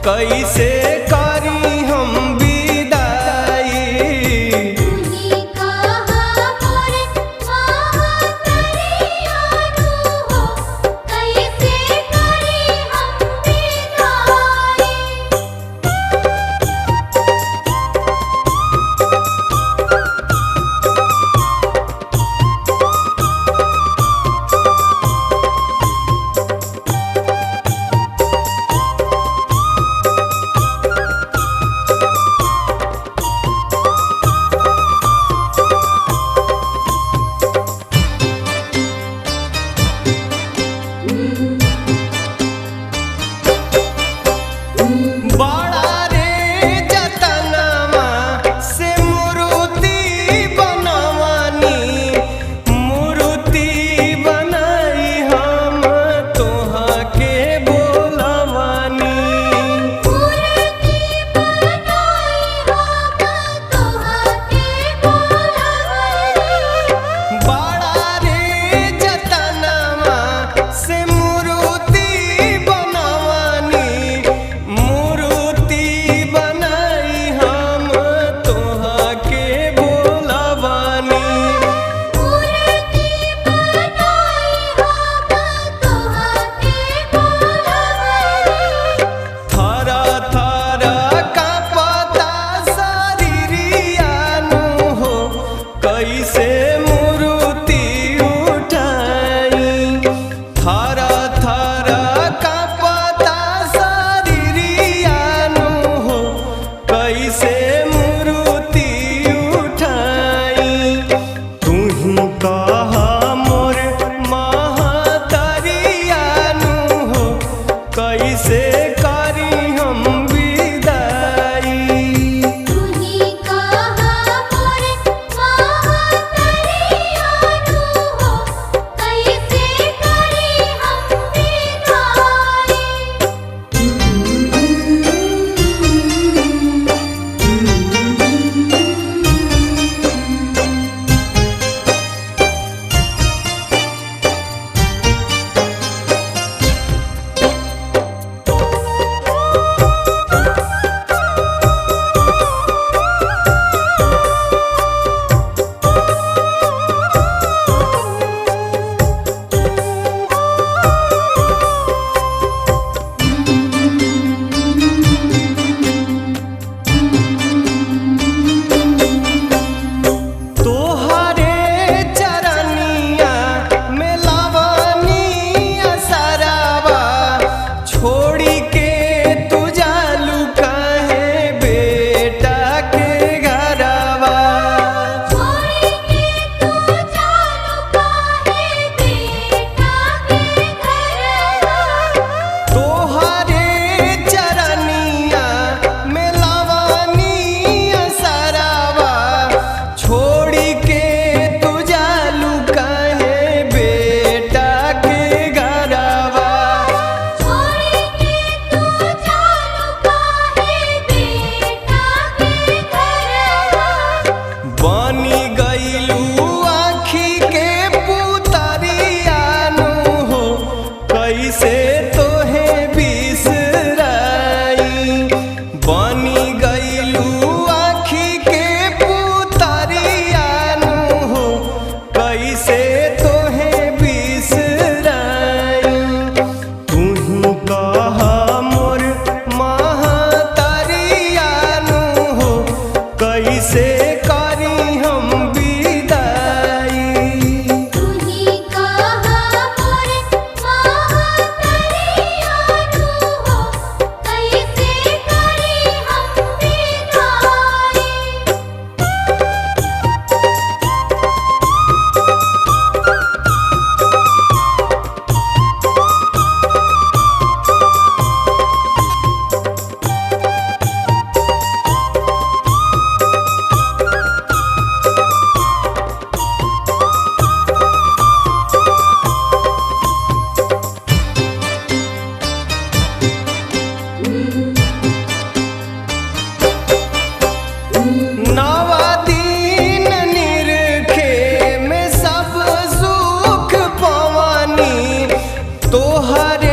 कैसे करी हम विदाई। तुही कहा मोर महतरियानु हो, कैसे करी हम विदाई। बड़ा रे जतनमा से मूर्ति बनवानी, मूर्ति बनाई हम तोहा के बोलवानी। मूर्ति बनाई हम तोहा के बोलवानी। बड़ा रे जतनमा से मूर्ति बनवानी, मूर्ति बनाई हम तोहा के बोलवानी। मूर्ति बनाई हम तोहा के बोलवानी। थर थर कांपता शरीरियानु हो, कैसे मूर्ति उठाई। थर थर कांपता शरीरियानु हो, कैसे मूर्ति उठाई। तुही कहा मोर महतरियानु हो, कैसे करी हम विदाई। तुही कहा मोर महतरियानु हो, कैसे करी हम विदाई। तोहरे चरनिया में लावनी असरावा, छोड़ी के तू जालू काहे बेटा के घरवा। छोड़ी के तू जालू काहे बेटा के घरवा। तोहरे चरनिया में लावनी असरावा, छोड़ी के तू जालू काहे बेटा के घरवा। छोड़ी के तू जालू काहे बेटा के घरवा। बनी गईलू आँखी के पुतरियानु हो, कैसे तोहे बिसराई। बनी गईलू आँखी के पुतरियानु हो, कैसे तोहे बिसराई। तुही कहा मोर महतरियानु हो, कैसे करी हम विदाई। तुही कहा मोर महतरियानु हो, कैसे करी हम विदाई। तोहरे